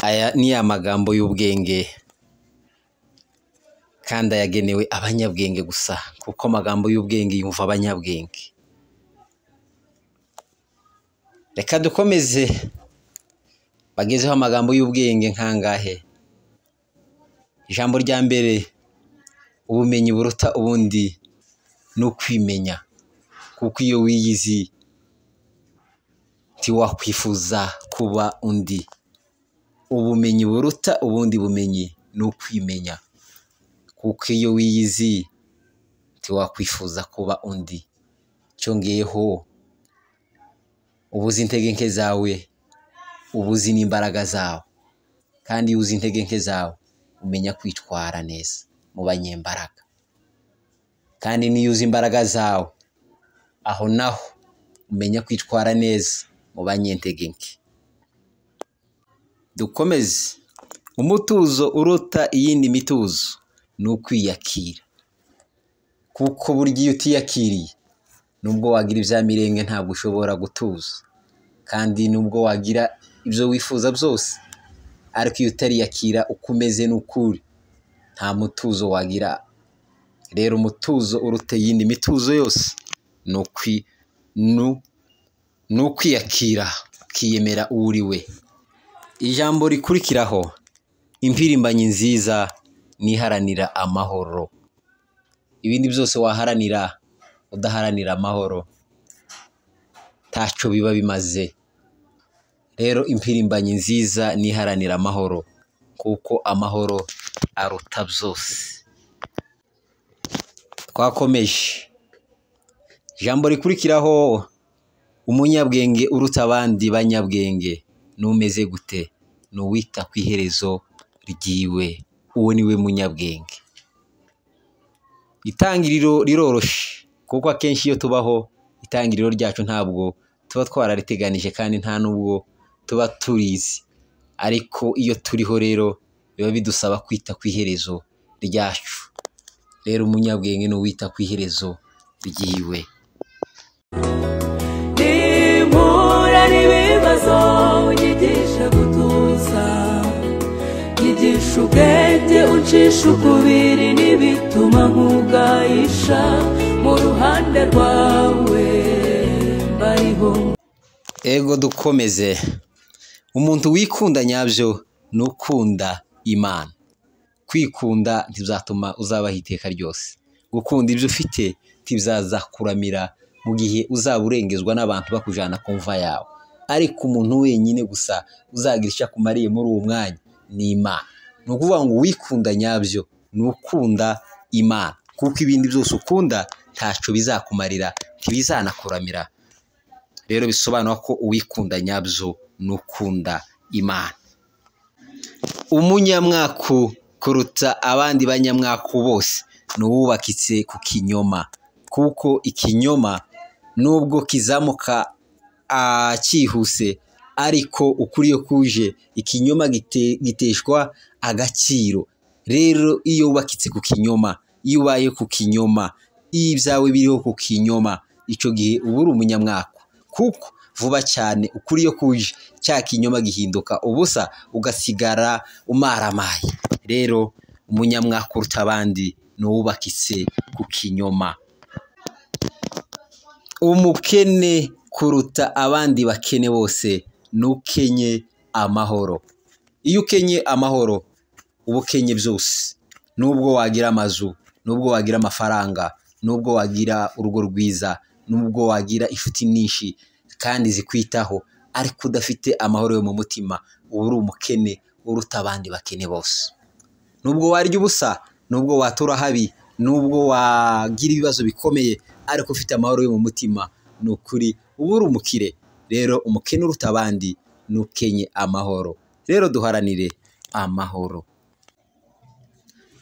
Aya ni amagambo y'ubwenge kandi ayagenewe abanyabwenge gusa, kuko amagambo y'ubwenge yumva abanyabwenge. Reka dukomeze. Bagezeho amagambo y'ubwenge nkangahe. Ijambo rya mbere, ubumenyi buruta ubundi ni ukwimenya, kuko iyo wiyizi ntiwakwifuza kuba undi. Ubumenyi buruta ubundi bumenyi ni ukwimenya, kuko iyo wiyizi ntiwakwifuza kuba undi. Cyongeyeho ubuzi intege nke zawe, ubuzi n'imbaraga zawe, kandi iyo uzi intege nke zawe umenya kwitwara neza mu banyembaraga, kandi niyo uzi imbaraga zawe aho naho umenya kwitwara neza mu banyentege nke. Dukomeze. Umutuzo uruta iyindi mituzo ni ukwiyakira, kuko burya iyo utiyakiriye nubwo wagira ibya mirenge ntabwo ushobora gutuza, kandi nubwo wagira ibyo wifuza byose, ariko iyo utariyakira uko umeze n'ukuri nta mutuzo wagira. Rero umutuzo uruta iyindi mituzo yose ni ukwiyakira, ukiyemera uwo uri we. Ijambo rikurikiraho, impirimbanyi nziza niharanira amahoro. Ibindi byose waharanira udaharanira amahoro ntacyo biba bimaze. Rero impirimbanyi nziza niharanira amahoro, kuko amahoro aruta byose. Twakomeje. Ijambo rikurikiraho, umunyabwenge uruta abandi banyabwenge numeze gute? Ni uwita ku iherezo ryiwe. Uwo ni we munyabwenge. Itangiriro riroroshe, kuko akenshi iyo tubaho itangiriro ryacu ntabwo tuba twarariteganije, kandi nta nubwo tuba turizi. Ariko iyo turiho rero biba bidusaba kwita ku iherezo ryacu. Rero umunyabwenge ni uwita ku iherezo ryiwe. Nimura n'ibibazo unyigisha gutuza, nyigisha ubwenge uncisha ukubiri n'ibituma nkugayisha mu ruhande rwawe mbariho. Ego dukomeze. Umuntu wikunda nyabyo ni ukunda Imana. Kwikunda ntibizatuma uzabaho iteka ryose. Gukunda ibyo ufite ntibizaza kuramira mu gihe uzaba urengezwa n'abantu bakujyana ku mva yawe. Ariko umuntu wenyine gusa uzagira icyo akumariye muri uwo mwanya ni Imana. Ni ukuvuga ngo wikunda nyabyo ni ukunda Imana, kuko ibindi byose ukunda ntacyo bizakumarira, ntibizanakuramira. Rero bisobanura ko uwikunda nyabyo ni ukunda Imana. Umunyamwaku kuruta abandi banyamwaku bose ni uwubakitse ku kinyoma, kuko ikinyoma nubwo kizamuka cyihuse, ariko ukuri iyo kuje ikinyoma giteshwa agaciro. Rero iyo wubakitse ku kinyoma, iyo ubaye ku kinyoma, iyo ibyawe biriho ku kinyoma, icyo gihe uba uri umunyamwaku, kuko vuba cyane ukuri iyo kuje cya kinyoma gihinduka ubusa, ugasigara umaramaye. Rero umunyamwaku uruta abandi ni uwubakitse ku kinyoma. Umukene kuruta abandi bakene bose ni ukenye amahoro. Iyo ukenye amahoro uba ukenye byose. Nubwo wagira amazu, nubwo wagira amafaranga, nubwo wagira urugo rwiza, nubwo wagira inshuti nyinshi kandi zikwitaho, ariko udafite amahoro yo mu mutima uba uri umukene uruta abandi bakene bose. Nubwo warya ubusa, nubwo watura habi, nubwo wagira ibibazo bikomeye, ariko ufite amahoro yo mu mutima, ni ukuri uba uri umukire. Rero umukene uruta abandi ni ukenye amahoro. Rero duharanire amahoro.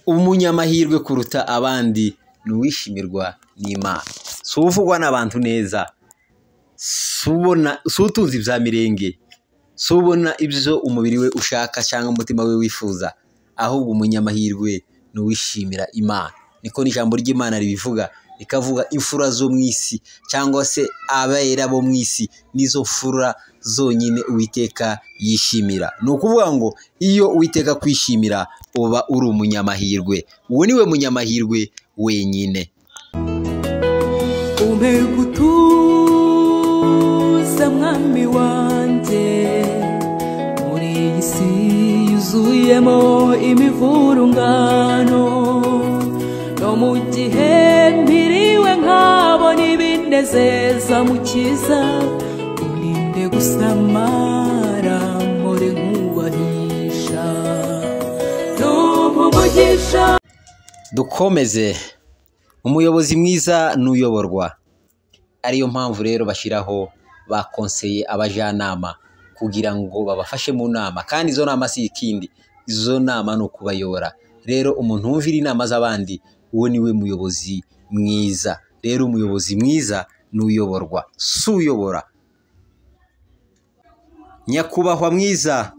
Umunyamahirwe kuruta abandi ni uwishimirwa n'Imana. Si uvugwa n'abantu neza, si utunze ibya mirenge, si ubona ibyo umubiri we ushaka cyangwa umutima we wifuza, ahubwo umunyamahirwe ni uwishimira Imana. Niko n'ijambo ry'Imana ribivuga. ikavuga imfura zo mu isi cyangwa se abera bo mu isi, nizo mfura zonyine Uwiteka yishimira. Ni ukuvuga ngo iyo Uwiteka kwishimira uba uri umunyamahirwe, uwo niwe munyamahirwe wenyine. Umpe gutuza mwami wanjye muri iyi si yuzuyemo imivurungano, no mu gihe mpiriwe nkabona ibinezeza mukiza, uninde gusamara mpore nkubahisha n'umugisha. Dukomeze. Umuyobozi mwiza n'uyoborwa, ariyo mpamvu rero bashyiraho ba konseye, abajyanama, kugira ngo babafashe mu nama, kandi izo nama si ikindi, izo nama ni ukubayobora. Rero umuntu wumvira inama z'abandi, uwo niwe muyobozi mwiza. Rero umuyobozi mwiza n'uyoborwa, si uyobora. Nyakubahwa mwiza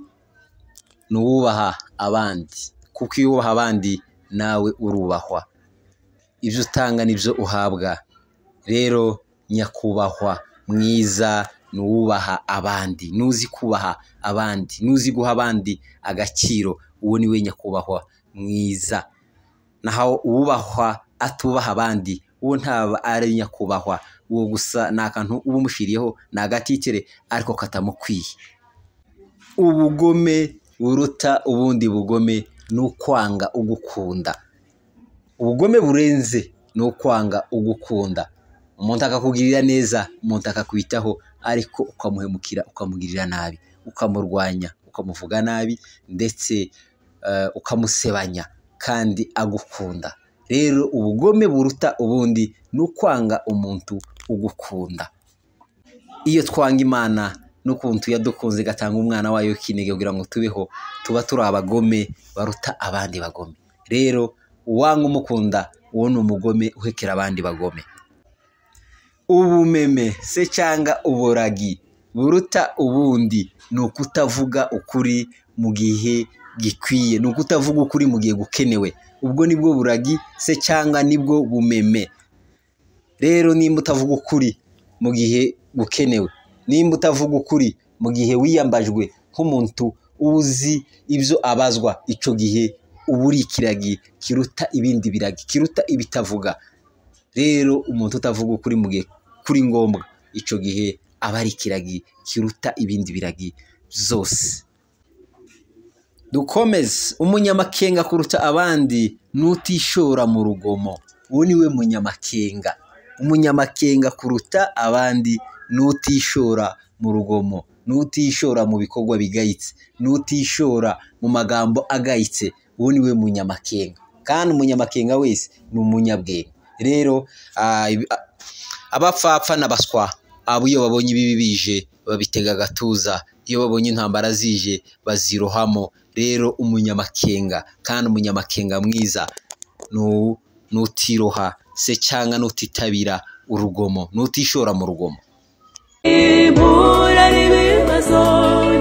ni uwubaha abandi, kuko iyo wubaha abandi nawe urubahwa. Ibyo utanga nibyo uhabwa. Rero nyakubahwa mwiza ni uwubaha abandi, nuzi kubaha abandi, nuzi guha abandi agaciro, uwo niwe nyakubahwa mwiza. Naho uwubahwa atubaha abandi, uwo ntaba ari nyakubahwa, uwo gusa ni akantu uba umushyiriyeho, ni agatitere ariko katamukwiye. Ubugome buruta ubundi bugome ni ukwanga ugukunda. Ubugome burenze ni ukwanga ugukunda. Umuntu akakugirira neza, umuntu akakwitaho, ariko ukamuhemukira, ukamugirira nabi, ukamurwanya, ukamuvuga nabi, ndetse ukamusebanya kandi agukunda. Rero ubugome buruta ubundi ni ukwanga umuntu ugukunda. Iyo twanga Imana n'ukuntu yadukunze igatanga umwana wayo w'ikinege kugira ngo tubeho, tuba turi abagome baruta abandi bagome. Rero uwanga umukunda, uwo ni umugome uhekera abandi bagome. Ubumeme se cyangwa uburagi buruta ubundi ni ukutavuga ukuri mu gihe gikwiye, ni ukutavuga ukuri mu gihe gukenewe. Ubwo nibwo buragi se cyangwa nibwo bumeme. Rero nimba utavuga ukuri mu gihe gukenewe, nimba utavuga ukuri mu gihe wiyambajwe nk'umuntu uzi ibyo abazwa, icyo gihe uba uri ikiragi kiruta ibindi biragi, kiruta ibitavuga. Rero umuntu utavuga ukuri mu gihe kuri ngombwa, icyo gihe aba ari ikiragi kiruta ibindi biragi zose. Dukomeze. Umunyamakenga kuruta abandi n'utishora mu rugomo, uwo niwe munyamakenga. Umunyamakenga kuruta abandi n'utishora mu rugomo, n'utishora mu bikorwa bigayitse, n'utishora mu magambo agayitse, uwo niwe munyamakenga. Kandi umunyamakenga wese ni umunyabwenge. Rero abapfapfa n'abaswa, abo iyo babonye ibibi bije babitega agatuza, iyo babonye intambara zije bazirohamo. Rero umunyamakenga, kandi umunyamakenga mwiza n'utiroha se cyangwa n'utitabira urugomo, n'utishora mu rugomo. Impura n'ibibazo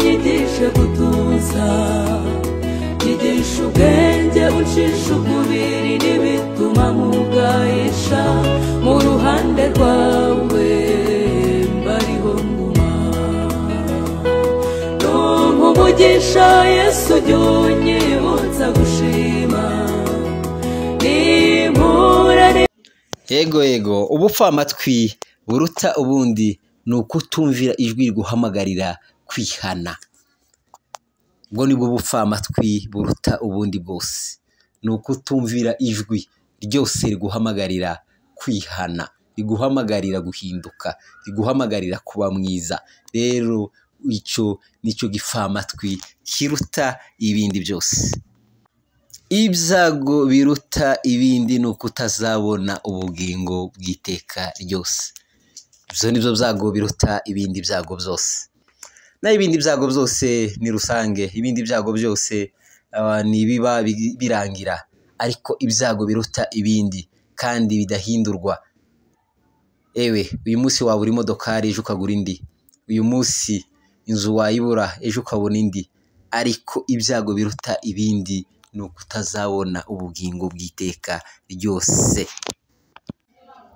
nyigishe gutuza, nyigisha ubwenge ucisha ukubiri n'ibituma nkugahisha, mu ruhande rwawe mbariho nguma. N'umugisha Yesu ujya unyibutsa gushima. Impura Yego ubupfamatwi buruta ubundi ni ukutumvira ijwi riguhamagarira kwihana. Ubwo nibwo bupfamatwi buruta ubundi bwose, ni ukutumvira ijwi ryose riguhamagarira kwihana, riguhamagarira guhinduka, riguhamagarira kuba mwiza. Rero icyo nicyo gipfamatwi kiruta ibindi byose. Ibyago biruta ibindi ni ukutazabona ubugingo bw'iteka ryose. Ibyo nibyo byago biruta ibindi byago byose. Naho ibindi byago byose ni rusange, ibindi byago byose ni biba birangira, ariko ibyago biruta ibindi kandi bidahindurwa. Ewe uyu munsi wabura imodokari, ejo ukagura indi. Uyu munsi inzu wayibura, ejo ukabona indi. Ariko ibyago biruta ibindi ni ukutazabona ubugingo bw'iteka ryose.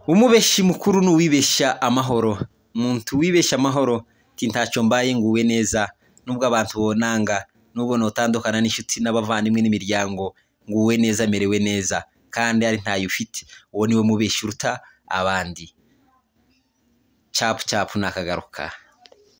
umubeshi mukuru n'uwibesha amahoro. Umuntu wibesha amahoro ati ntacyo mbaye nguwe neza, nubwo abantu bonanga, nubwo notandukana n'inshuti n'abavandimwe n'imiryango, nguwe neza merewe neza kandi ari ntayo ufite. Uwo niwe mubeshi uruta abandi. Capu nakagaruka.